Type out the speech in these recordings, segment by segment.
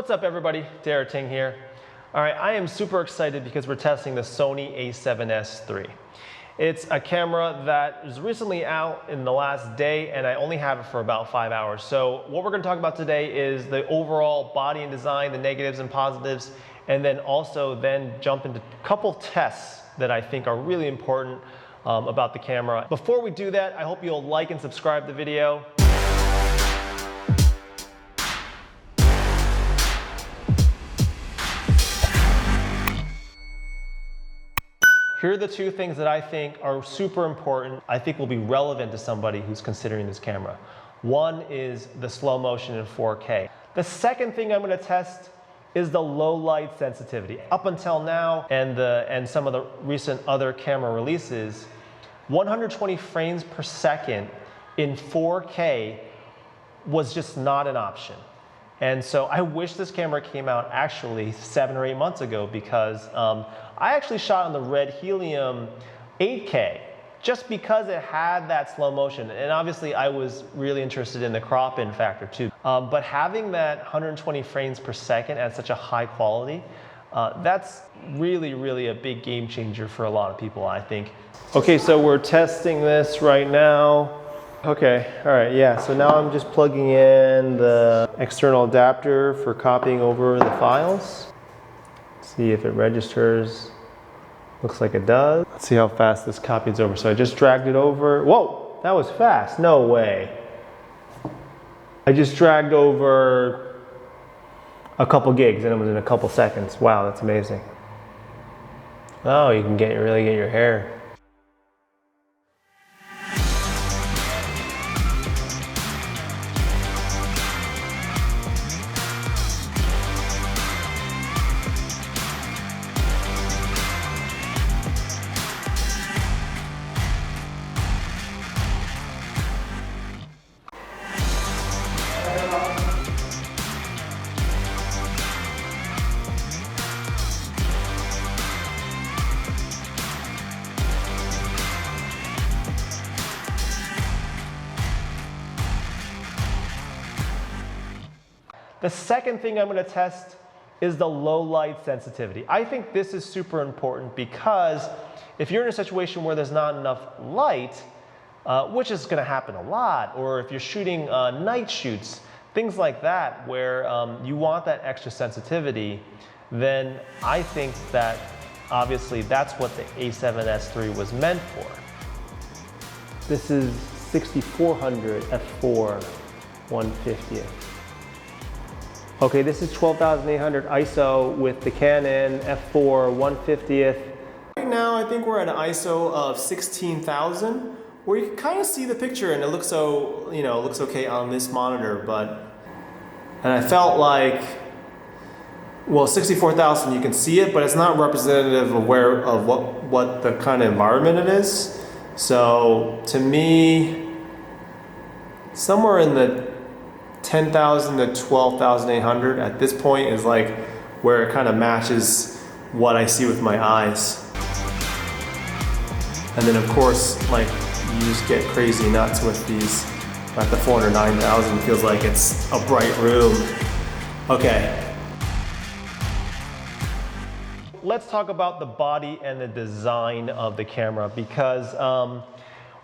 What's up everybody, Ting here. All right, I am super excited because we're testing the Sony a7S III. It's a camera that is recently out in the last day and I only have it for about 5 hours. So what we're gonna talk about today is the overall body and design, the negatives and positives, and then also jump into a couple tests that I think are really important about the camera. Before we do that, I hope you'll like and subscribe the video. Here are the two things that I think are super important, I think will be relevant to somebody who's considering this camera. One is the slow motion in 4K. The second thing I'm gonna test is the low light sensitivity. Up until now, and some of the recent other camera releases, 120 frames per second in 4K was just not an option. And so I wish this camera came out actually 7 or 8 months ago because I actually shot on the Red Helium 8K just because it had that slow motion. And obviously I was really interested in the crop in factor too. But having that 120 frames per second at such a high quality, that's really, really a big game changer for a lot of people, I think. Okay, so we're testing this right now. Okay, all right, yeah, so now I'm just plugging in the external adapter for copying over the files. See if it registers. Looks like it does. Let's see how fast this copies over. So I just dragged it over. Whoa, that was fast, no way. I just dragged over a couple gigs and it was in a couple seconds. Wow, that's amazing. Oh, you can really get your hair. The second thing I'm going to test is the low light sensitivity. I think this is super important because if you're in a situation where there's not enough light, which is going to happen a lot, or if you're shooting night shoots, things like that where you want that extra sensitivity, then I think that obviously that's what the a7S III was meant for. This is 6400 f4 150th. Okay, this is 12,800 ISO with the Canon f4 150th. Right now, I think we're at an ISO of 16,000, where you can kind of see the picture and it looks looks okay on this monitor, and I felt like, well, 64,000 you can see it, but it's not representative of what the kind of environment it is. So to me, somewhere in the 10,000 to 12,800 at this point is like where it kind of matches what I see with my eyes. And then of course, like, you just get crazy nuts with these. At the 409,000, feels like it's a bright room. Okay. Let's talk about the body and the design of the camera because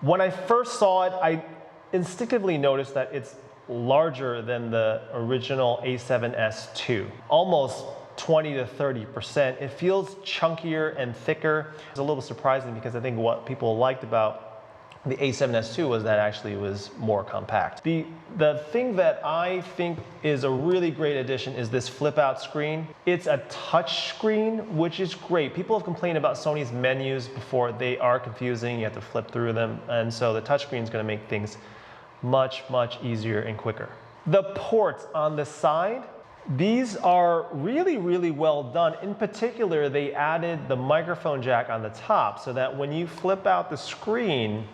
when I first saw it, I instinctively noticed that it's larger than the original a7S II, almost 20 to 30%. It feels chunkier and thicker. It's a little surprising because I think what people liked about the a7S II was that actually it was more compact. The thing that I think is a really great addition is this flip out screen. It's a touch screen, which is great. People have complained about Sony's menus before. They are confusing, you have to flip through them, and so the touch screen is going to make things much, much easier and quicker. The ports on the side, these are really, really well done. In particular, they added the microphone jack on the top so that when you flip out the screen,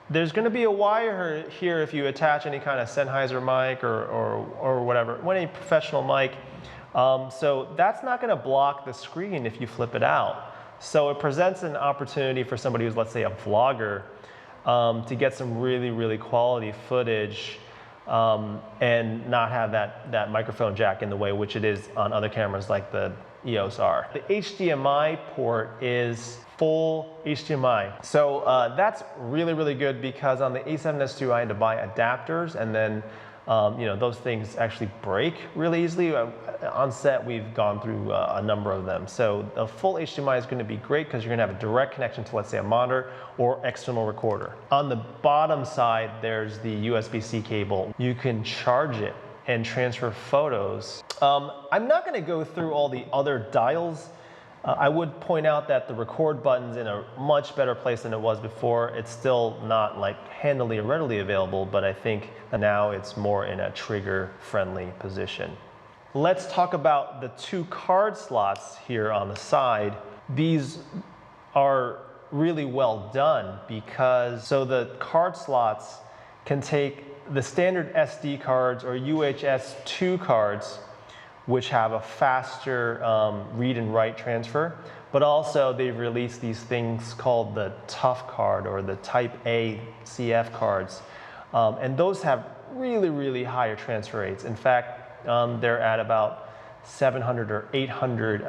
there's going to be a wire here if you attach any kind of Sennheiser mic or whatever, any professional mic. So that's not going to block the screen if you flip it out. So it presents an opportunity for somebody who's, let's say, a vlogger, to get some really, really quality footage and not have that microphone jack in the way, which it is on other cameras like the EOS R. The HDMI port is full HDMI. So that's really, really good, because on the a7S II I had to buy adapters, and then those things actually break really easily. On set, we've gone through a number of them. So a full HDMI is going to be great, because you're going to have a direct connection to, let's say, a monitor or external recorder. On the bottom side, there's the USB-C cable. You can charge it and transfer photos. I'm not going to go through all the other dials. I would point out that the record button's in a much better place than it was before. It's still not like handily or readily available, but I think now it's more in a trigger-friendly position. Let's talk about the two card slots here on the side. These are really well done, because so the card slots can take the standard SD cards or UHS 2 cards, which have a faster read and write transfer, but also they've released these things called the Tough card or the Type A CF cards, and those have really, really higher transfer rates. In fact, they're at about 700 or 800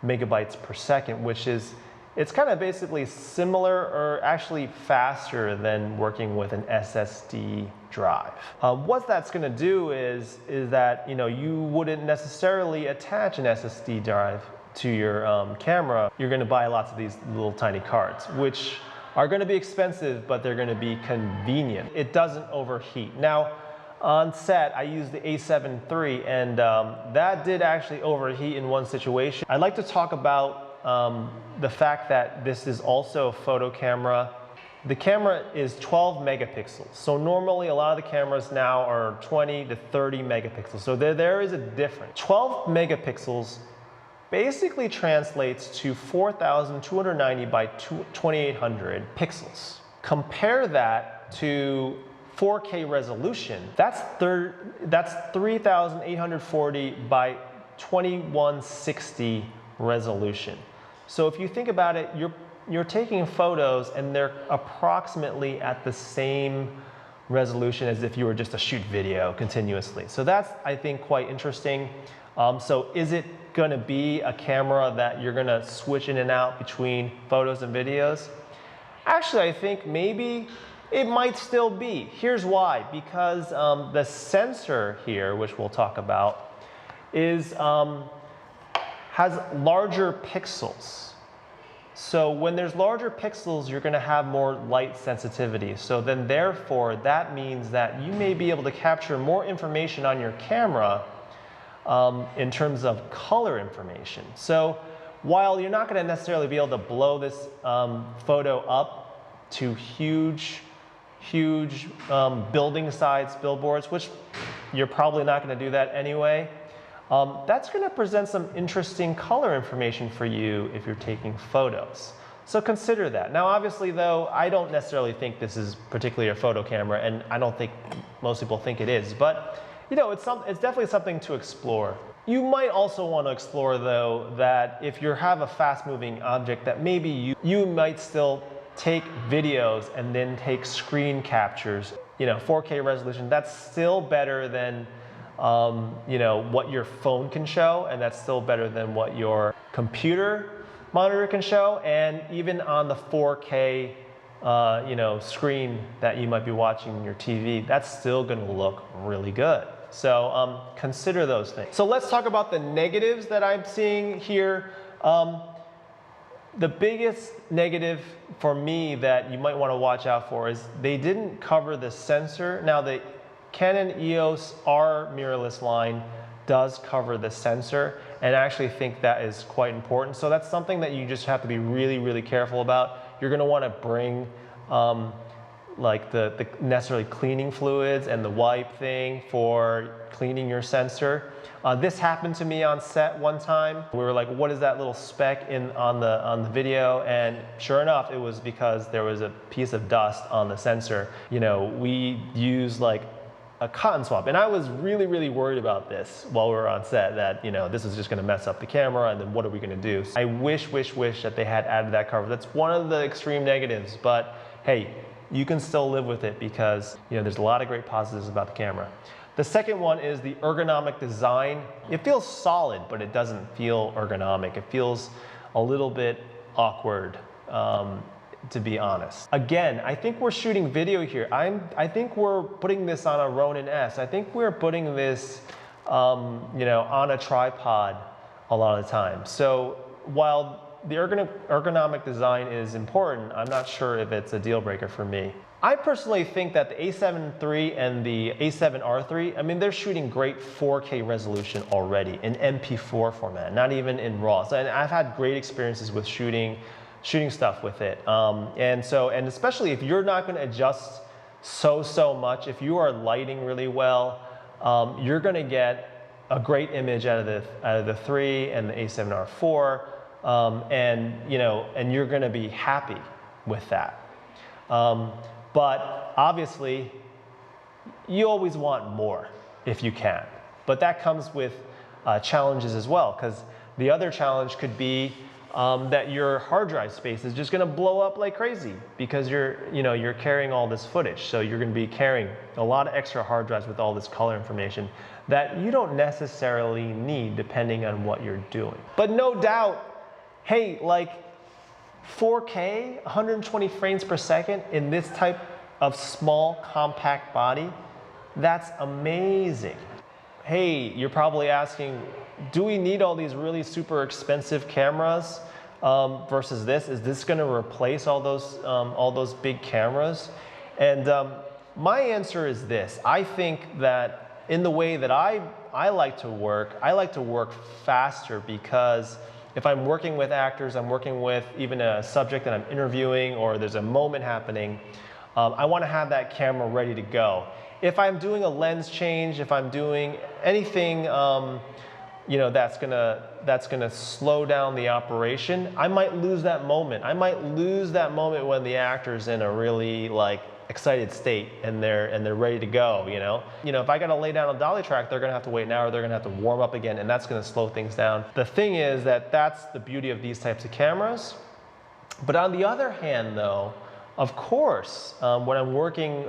megabytes per second, which is, it's kind of basically similar or actually faster than working with an SSD drive. What that's going to do is that you wouldn't necessarily attach an SSD drive to your camera. You're going to buy lots of these little tiny cards, which are going to be expensive, but they're going to be convenient. It doesn't overheat. Now, on set, I used the a7 III, and that did actually overheat in one situation. I'd like to talk about the fact that this is also a photo camera. The camera is 12 megapixels. So normally a lot of the cameras now are 20 to 30 megapixels. So there is a difference. 12 megapixels basically translates to 4,290 by 2,800 pixels. Compare that to 4K resolution. That's 3,840 by 2,160 resolution. So if you think about it, you're taking photos and they're approximately at the same resolution as if you were just to shoot video continuously. So that's, I think, quite interesting. So is it going to be a camera that you're going to switch in and out between photos and videos? Actually, I think maybe it might still be. Here's why. Because the sensor here, which we'll talk about, has larger pixels. So when there's larger pixels, you're going to have more light sensitivity. So then therefore, that means that you may be able to capture more information on your camera in terms of color information. So while you're not going to necessarily be able to blow this photo up to huge building sides billboards, which you're probably not going to do that anyway, that's going to present some interesting color information for you if you're taking photos. So consider that. Now, obviously, though, I don't necessarily think this is particularly a photo camera, and I don't think most people think it is, but it's definitely something to explore. You might also want to explore, though, that if you have a fast-moving object, that maybe you might still take videos and then take screen captures. 4K resolution, that's still better than what your phone can show, and that's still better than what your computer monitor can show, and even on the 4K screen that you might be watching in your TV, that's still going to look really good. So consider those things. So let's talk about the negatives that I'm seeing here. The biggest negative for me that you might want to watch out for is they didn't cover the sensor. Now, the Canon EOS R mirrorless line does cover the sensor, and I actually think that is quite important. So that's something that you just have to be really, really careful about. You're going to want to bring like the necessarily cleaning fluids and the wipe thing for cleaning your sensor. This happened to me on set one time. We were like, what is that little speck on the video? And sure enough, it was because there was a piece of dust on the sensor. We used like a cotton swab, and I was really, really worried about this while we were on set, that this is just going to mess up the camera, and then what are we going to do? I wish that they had added that cover. That's one of the extreme negatives, but hey, you can still live with it because there's a lot of great positives about the camera. The second one is the ergonomic design. It feels solid, but it doesn't feel ergonomic. It feels a little bit awkward, to be honest. Again, I think we're shooting video here. I think we're putting this on a Ronin S. I think we're putting this, on a tripod a lot of the time. So while the ergonomic design is important, I'm not sure if it's a deal breaker for me. I personally think that the a7 III and the a7R III, I mean, they're shooting great 4K resolution already in MP4 format, not even in RAW. So, and I've had great experiences with shooting stuff with it. And especially if you're not gonna adjust so much, if you are lighting really well, you're gonna get a great image out of the 3 and the a7R IV. And you're going to be happy with that. But obviously, you always want more if you can. But that comes with challenges as well, because the other challenge could be that your hard drive space is just going to blow up like crazy because you're carrying all this footage. So you're going to be carrying a lot of extra hard drives with all this color information that you don't necessarily need depending on what you're doing. But no doubt, hey, like 4K, 120 frames per second in this type of small, compact body, that's amazing. Hey, you're probably asking, do we need all these really super expensive cameras versus this? Is this gonna replace all those big cameras? And my answer is this. I think that in the way that I like to work faster, because if I'm working with actors, I'm working with even a subject that I'm interviewing, or there's a moment happening, I want to have that camera ready to go. If I'm doing a lens change, if I'm doing anything that's gonna slow down the operation, I might lose that moment. I might lose that moment when the actor's in a really excited state and they're ready to go, if I gotta lay down a dolly track, they're gonna have to wait an hour, they're gonna have to warm up again, and that's gonna slow things down. The thing is that's the beauty of these types of cameras. But on the other hand though, of course, when I'm working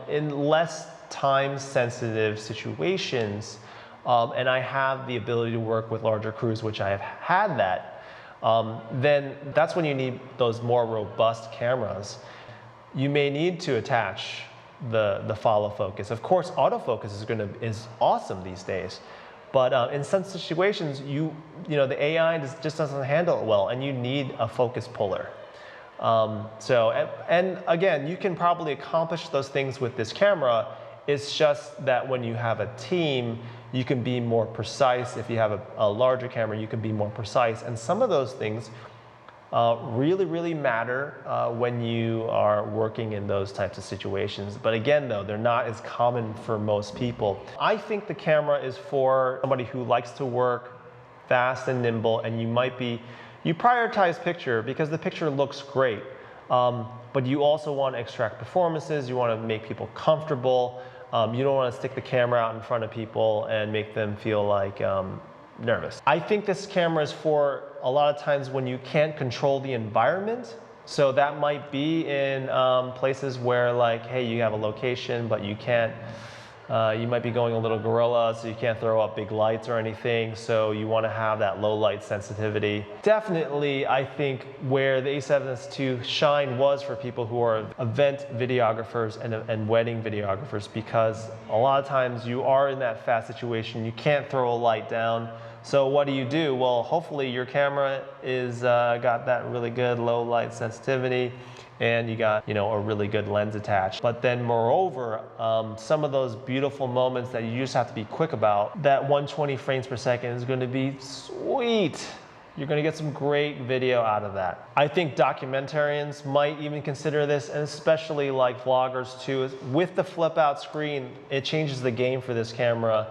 in less time sensitive situations, and I have the ability to work with larger crews, which I have had that, then that's when you need those more robust cameras. You may need to attach the follow focus. Of course, autofocus is awesome these days, but in some situations, the AI just doesn't handle it well, and you need a focus puller. And again, you can probably accomplish those things with this camera. It's just that when you have a team, you can be more precise. If you have a larger camera, you can be more precise, and some of those things really matter when you are working in those types of situations. But again though, they're not as common for most people. I think the camera is for somebody who likes to work fast and nimble, and you prioritize picture because the picture looks great, but you also want to extract performances, you want to make people comfortable, you don't want to stick the camera out in front of people and make them feel like nervous. I think this camera is for a lot of times when you can't control the environment. So that might be in places where hey, you have a location, but you can't, you might be going a little guerrilla, so you can't throw up big lights or anything. So you want to have that low light sensitivity. Definitely, I think where the a7sIII shine was for people who are event videographers and wedding videographers, because a lot of times you are in that fast situation, you can't throw a light down. So what do? Well, hopefully your camera is got that really good low light sensitivity, and you got a really good lens attached. But then moreover, some of those beautiful moments that you just have to be quick about, that 120 frames per second is going to be sweet. You're going to get some great video out of that. I think documentarians might even consider this, and especially vloggers too. With the flip out screen, it changes the game for this camera,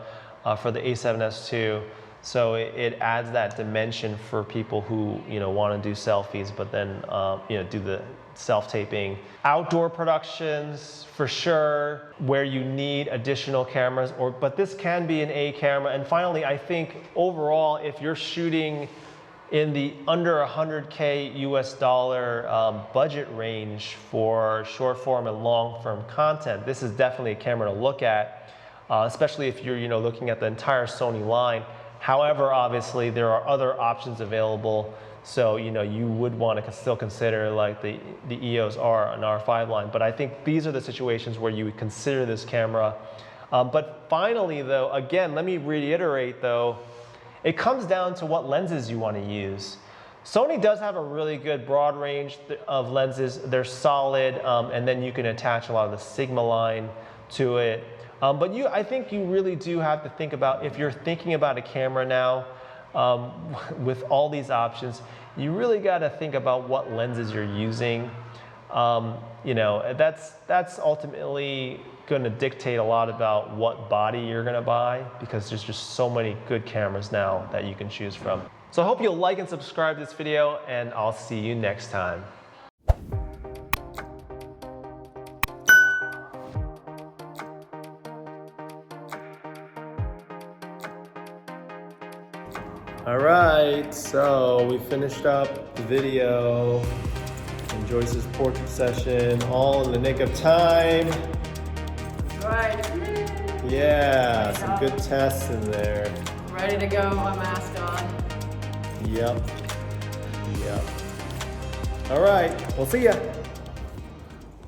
for the a7sIII. So it adds that dimension for people who want to do selfies, but then do the self-taping. Outdoor productions, for sure, where you need additional cameras, but this can be an A camera. And finally, I think overall, if you're shooting in the under 100K US dollar budget range for short form and long form content, this is definitely a camera to look at, especially if you're looking at the entire Sony line. However, obviously there are other options available, so you would want to still consider like the EOS R and R5 line. But I think these are the situations where you would consider this camera. But finally, though, again, let me reiterate though, it comes down to what lenses you want to use. Sony does have a really good broad range of lenses. They're solid, and then you can attach a lot of the Sigma line to it. But I think you really do have to think about, if you're thinking about a camera now, with all these options, you really got to think about what lenses you're using. That's ultimately going to dictate a lot about what body you're going to buy, because there's just so many good cameras now that you can choose from. So I hope you'll like and subscribe to this video, and I'll see you next time. All right, so we finished up the video and Joyce's portrait session, all in the nick of time. That's right. Yeah, some good tests in there. Ready to go, my mask on. Yep. All right, we'll see ya.